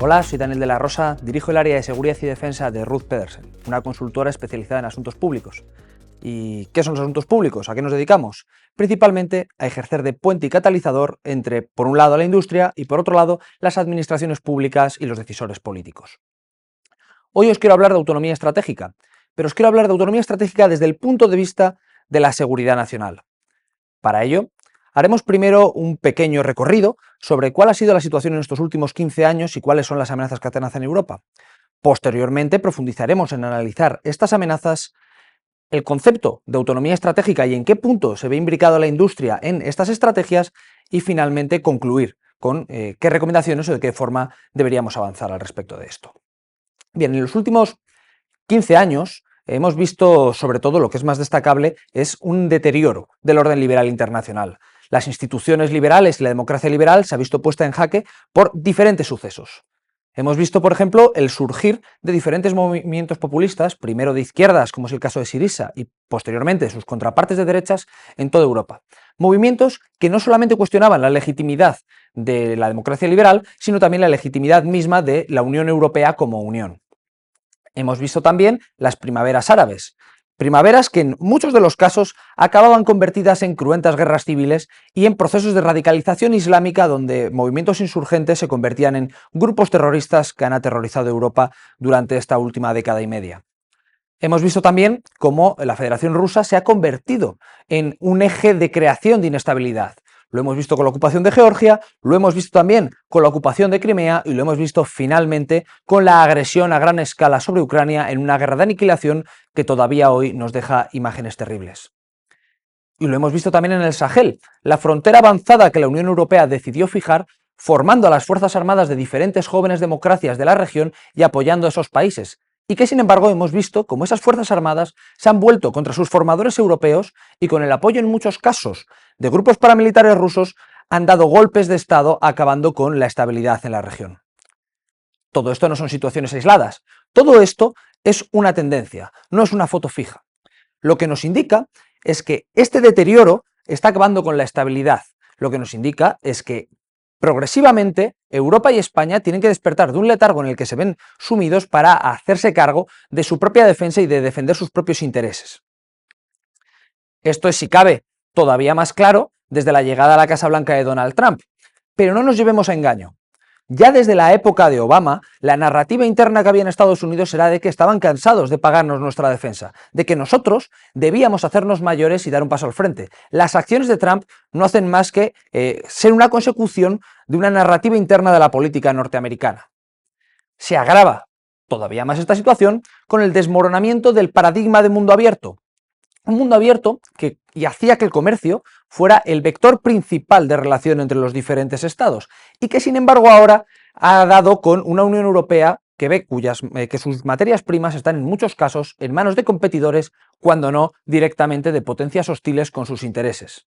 Hola, soy Daniel de la Rosa, dirijo el área de seguridad y defensa de Ruth Pedersen, una consultora especializada en asuntos públicos. ¿Y qué son los asuntos públicos? ¿A qué nos dedicamos? Principalmente a ejercer de puente y catalizador entre, por un lado, la industria y, por otro lado, las administraciones públicas y los decisores políticos. Hoy os quiero hablar de autonomía estratégica, pero os quiero hablar de autonomía estratégica desde el punto de vista de la seguridad nacional. Para ello, haremos primero un pequeño recorrido sobre cuál ha sido la situación en estos últimos 15 años y cuáles son las amenazas que amenazan Europa. Posteriormente, profundizaremos en analizar estas amenazas, el concepto de autonomía estratégica y en qué punto se ve imbricada la industria en estas estrategias y finalmente concluir con qué recomendaciones o de qué forma deberíamos avanzar al respecto de esto. Bien, en los últimos 15 años hemos visto, sobre todo, lo que es más destacable es un deterioro del orden liberal internacional. Las instituciones liberales y la democracia liberal se ha visto puesta en jaque por diferentes sucesos. Hemos visto, por ejemplo, el surgir de diferentes movimientos populistas, primero de izquierdas, como es el caso de Syriza, y posteriormente de sus contrapartes de derechas en toda Europa. Movimientos que no solamente cuestionaban la legitimidad de la democracia liberal, sino también la legitimidad misma de la Unión Europea como unión. Hemos visto también las primaveras árabes, primaveras que en muchos de los casos acababan convertidas en cruentas guerras civiles y en procesos de radicalización islámica donde movimientos insurgentes se convertían en grupos terroristas que han aterrorizado Europa durante esta última década y media. Hemos visto también cómo la Federación Rusa se ha convertido en un eje de creación de inestabilidad. Lo hemos visto con la ocupación de Georgia, lo hemos visto también con la ocupación de Crimea y lo hemos visto finalmente con la agresión a gran escala sobre Ucrania en una guerra de aniquilación que todavía hoy nos deja imágenes terribles. Y lo hemos visto también en el Sahel, la frontera avanzada que la Unión Europea decidió fijar formando a las fuerzas armadas de diferentes jóvenes democracias de la región y apoyando a esos países, y que sin embargo hemos visto cómo esas fuerzas armadas se han vuelto contra sus formadores europeos y con el apoyo en muchos casos de grupos paramilitares rusos han dado golpes de Estado acabando con la estabilidad en la región. Todo esto no son situaciones aisladas, todo esto es una tendencia, no es una foto fija. Lo que nos indica es que este deterioro está acabando con la estabilidad. Lo que nos indica es que progresivamente Europa y España tienen que despertar de un letargo en el que se ven sumidos para hacerse cargo de su propia defensa y de defender sus propios intereses. Esto es, si cabe, todavía más claro desde la llegada a la Casa Blanca de Donald Trump. Pero no nos llevemos a engaño. Ya desde la época de Obama, la narrativa interna que había en Estados Unidos era de que estaban cansados de pagarnos nuestra defensa, de que nosotros debíamos hacernos mayores y dar un paso al frente. Las acciones de Trump no hacen más que ser una consecución de una narrativa interna de la política norteamericana. Se agrava todavía más esta situación con el desmoronamiento del paradigma de mundo abierto. Un mundo abierto que hacía que el comercio fuera el vector principal de relación entre los diferentes estados y que sin embargo ahora ha dado con una Unión Europea que ve que sus materias primas están en muchos casos en manos de competidores, cuando no directamente de potencias hostiles con sus intereses.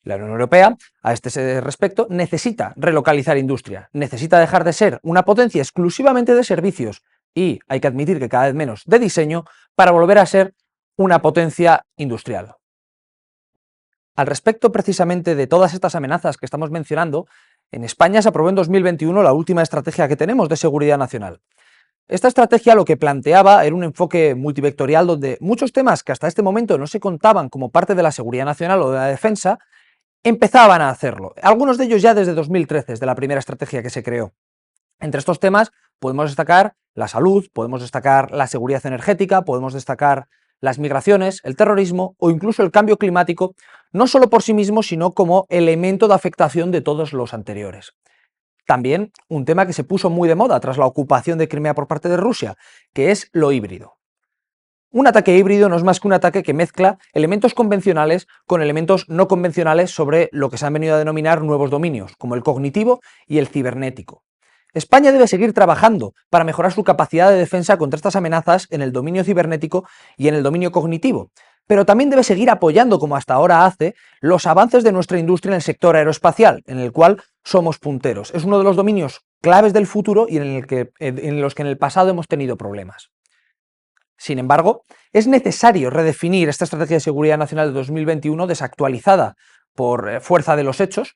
La Unión Europea, a este respecto, necesita relocalizar industria, necesita dejar de ser una potencia exclusivamente de servicios y, hay que admitir que cada vez menos, de diseño, para volver a ser una potencia industrial. Al respecto precisamente de todas estas amenazas que estamos mencionando, en España se aprobó en 2021 la última estrategia que tenemos de seguridad nacional. Esta estrategia lo que planteaba era un enfoque multivectorial donde muchos temas que hasta este momento no se contaban como parte de la seguridad nacional o de la defensa, empezaban a hacerlo. Algunos de ellos ya desde 2013, desde la primera estrategia que se creó. Entre estos temas podemos destacar la salud, podemos destacar la seguridad energética, podemos destacar las migraciones, el terrorismo o incluso el cambio climático, no solo por sí mismo, sino como elemento de afectación de todos los anteriores. También un tema que se puso muy de moda tras la ocupación de Crimea por parte de Rusia, que es lo híbrido. Un ataque híbrido no es más que un ataque que mezcla elementos convencionales con elementos no convencionales sobre lo que se han venido a denominar nuevos dominios, como el cognitivo y el cibernético. España debe seguir trabajando para mejorar su capacidad de defensa contra estas amenazas en el dominio cibernético y en el dominio cognitivo, pero también debe seguir apoyando, como hasta ahora hace, los avances de nuestra industria en el sector aeroespacial, en el cual somos punteros. Es uno de los dominios claves del futuro y en los que en el pasado hemos tenido problemas. Sin embargo, es necesario redefinir esta Estrategia de Seguridad Nacional de 2021 desactualizada por fuerza de los hechos,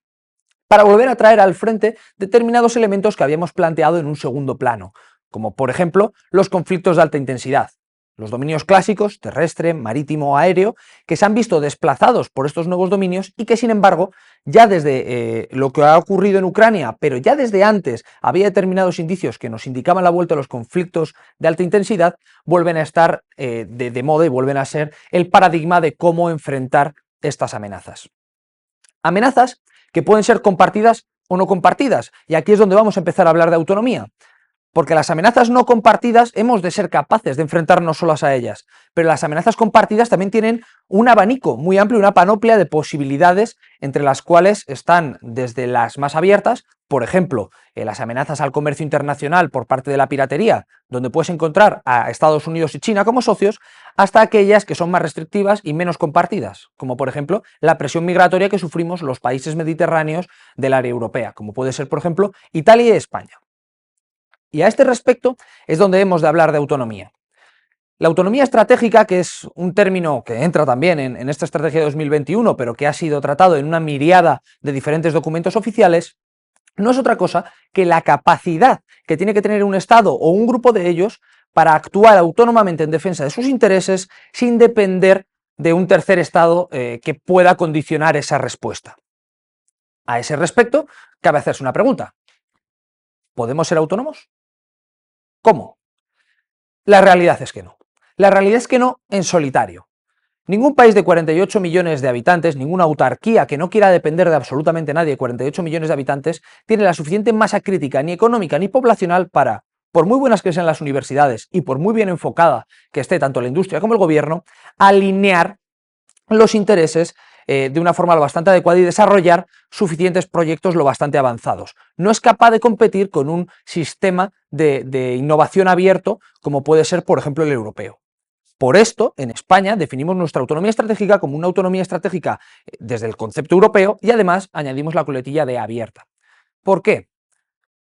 para volver a traer al frente determinados elementos que habíamos planteado en un segundo plano, como por ejemplo los conflictos de alta intensidad. Los dominios clásicos, terrestre, marítimo o aéreo, que se han visto desplazados por estos nuevos dominios y que sin embargo, ya desde lo que ha ocurrido en Ucrania, pero ya desde antes había determinados indicios que nos indicaban la vuelta a los conflictos de alta intensidad, vuelven a estar de moda y vuelven a ser el paradigma de cómo enfrentar estas amenazas. Amenazas que pueden ser compartidas o no compartidas, y aquí es donde vamos a empezar a hablar de autonomía. Porque las amenazas no compartidas hemos de ser capaces de enfrentarnos solas a ellas, pero las amenazas compartidas también tienen un abanico muy amplio, una panoplia de posibilidades, entre las cuales están desde las más abiertas, por ejemplo, las amenazas al comercio internacional por parte de la piratería, donde puedes encontrar a Estados Unidos y China como socios, hasta aquellas que son más restrictivas y menos compartidas, como por ejemplo la presión migratoria que sufrimos los países mediterráneos del área europea, como puede ser por ejemplo Italia y España. Y a este respecto es donde hemos de hablar de autonomía. La autonomía estratégica, que es un término que entra también en esta estrategia de 2021, pero que ha sido tratado en una miriada de diferentes documentos oficiales, no es otra cosa que la capacidad que tiene que tener un Estado o un grupo de ellos para actuar autónomamente en defensa de sus intereses sin depender de un tercer Estado que pueda condicionar esa respuesta. A ese respecto, cabe hacerse una pregunta. ¿Podemos ser autónomos? ¿Cómo? La realidad es que no. La realidad es que no en solitario. Ningún país de 48 millones de habitantes, ninguna autarquía que no quiera depender de absolutamente nadie de 48 millones de habitantes, tiene la suficiente masa crítica, ni económica ni poblacional para, por muy buenas que sean las universidades y por muy bien enfocada que esté tanto la industria como el gobierno, alinear los intereses de una forma bastante adecuada y desarrollar suficientes proyectos lo bastante avanzados. No es capaz de competir con un sistema de innovación abierto como puede ser, por ejemplo, el europeo. Por esto, en España definimos nuestra autonomía estratégica como una autonomía estratégica desde el concepto europeo y además añadimos la coletilla de abierta. ¿Por qué?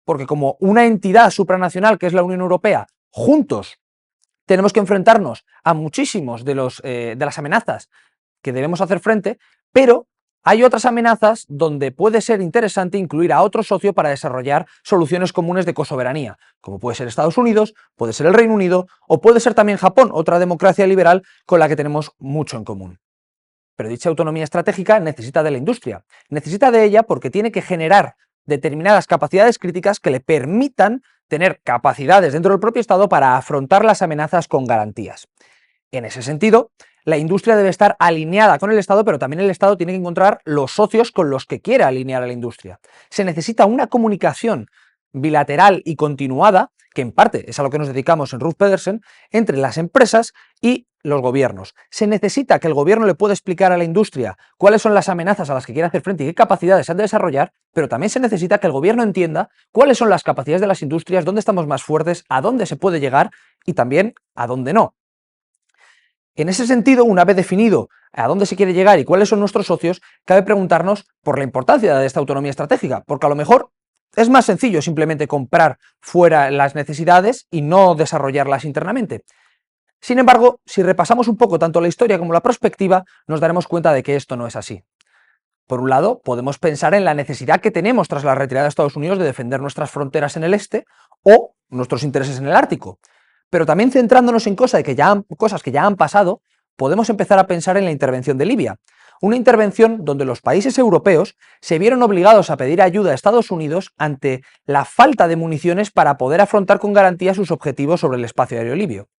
Porque como una entidad supranacional que es la Unión Europea, juntos tenemos que enfrentarnos a muchísimos de las amenazas que debemos hacer frente, pero hay otras amenazas donde puede ser interesante incluir a otro socio para desarrollar soluciones comunes de cosoberanía, como puede ser Estados Unidos, puede ser el Reino Unido o puede ser también Japón, otra democracia liberal con la que tenemos mucho en común. Pero dicha autonomía estratégica necesita de la industria, necesita de ella porque tiene que generar determinadas capacidades críticas que le permitan tener capacidades dentro del propio Estado para afrontar las amenazas con garantías. En ese sentido, la industria debe estar alineada con el Estado, pero también el Estado tiene que encontrar los socios con los que quiera alinear a la industria. Se necesita una comunicación bilateral y continuada, que en parte es a lo que nos dedicamos en Ruth Pedersen, entre las empresas y los gobiernos. Se necesita que el gobierno le pueda explicar a la industria cuáles son las amenazas a las que quiere hacer frente y qué capacidades han de desarrollar, pero también se necesita que el gobierno entienda cuáles son las capacidades de las industrias, dónde estamos más fuertes, a dónde se puede llegar y también a dónde no. En ese sentido, una vez definido a dónde se quiere llegar y cuáles son nuestros socios, cabe preguntarnos por la importancia de esta autonomía estratégica, porque a lo mejor es más sencillo simplemente comprar fuera las necesidades y no desarrollarlas internamente. Sin embargo, si repasamos un poco tanto la historia como la prospectiva, nos daremos cuenta de que esto no es así. Por un lado, podemos pensar en la necesidad que tenemos tras la retirada de Estados Unidos de defender nuestras fronteras en el este o nuestros intereses en el Ártico. Pero también centrándonos en cosas que ya han pasado, podemos empezar a pensar en la intervención de Libia. Una intervención donde los países europeos se vieron obligados a pedir ayuda a Estados Unidos ante la falta de municiones para poder afrontar con garantía sus objetivos sobre el espacio aéreo libio.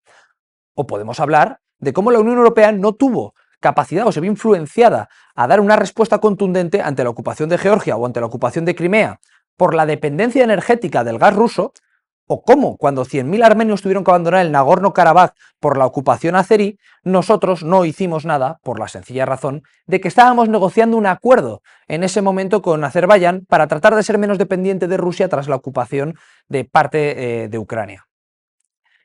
O podemos hablar de cómo la Unión Europea no tuvo capacidad o se vio influenciada a dar una respuesta contundente ante la ocupación de Georgia o ante la ocupación de Crimea por la dependencia energética del gas ruso, o cómo cuando 100.000 armenios tuvieron que abandonar el Nagorno-Karabaj por la ocupación azerí, nosotros no hicimos nada por la sencilla razón de que estábamos negociando un acuerdo en ese momento con Azerbaiyán para tratar de ser menos dependiente de Rusia tras la ocupación de parte de Ucrania.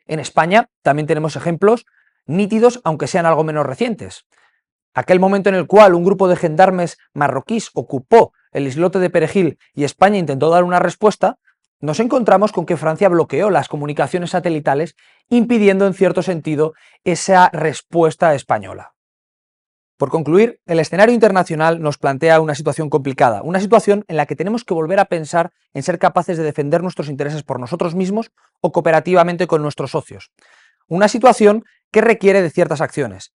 En España también tenemos ejemplos nítidos, aunque sean algo menos recientes. Aquel momento en el cual un grupo de gendarmes marroquíes ocupó el islote de Perejil y España intentó dar una respuesta, nos encontramos con que Francia bloqueó las comunicaciones satelitales, impidiendo en cierto sentido esa respuesta española. Por concluir, el escenario internacional nos plantea una situación complicada, una situación en la que tenemos que volver a pensar en ser capaces de defender nuestros intereses por nosotros mismos o cooperativamente con nuestros socios. Una situación que requiere de ciertas acciones.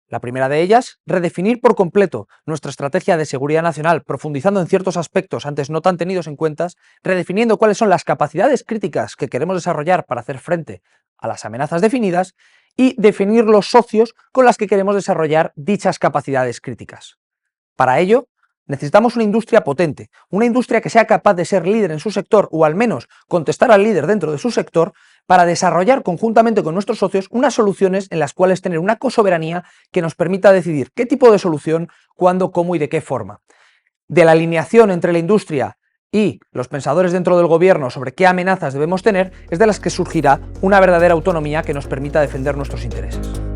La primera de ellas, redefinir por completo nuestra estrategia de seguridad nacional, profundizando en ciertos aspectos antes no tan tenidos en cuenta, redefiniendo cuáles son las capacidades críticas que queremos desarrollar para hacer frente a las amenazas definidas y definir los socios con los que queremos desarrollar dichas capacidades críticas. Para ello, necesitamos una industria potente, una industria que sea capaz de ser líder en su sector o al menos contestar al líder dentro de su sector para desarrollar conjuntamente con nuestros socios unas soluciones en las cuales tener una cosoberanía que nos permita decidir qué tipo de solución, cuándo, cómo y de qué forma. De la alineación entre la industria y los pensadores dentro del gobierno sobre qué amenazas debemos tener es de las que surgirá una verdadera autonomía que nos permita defender nuestros intereses.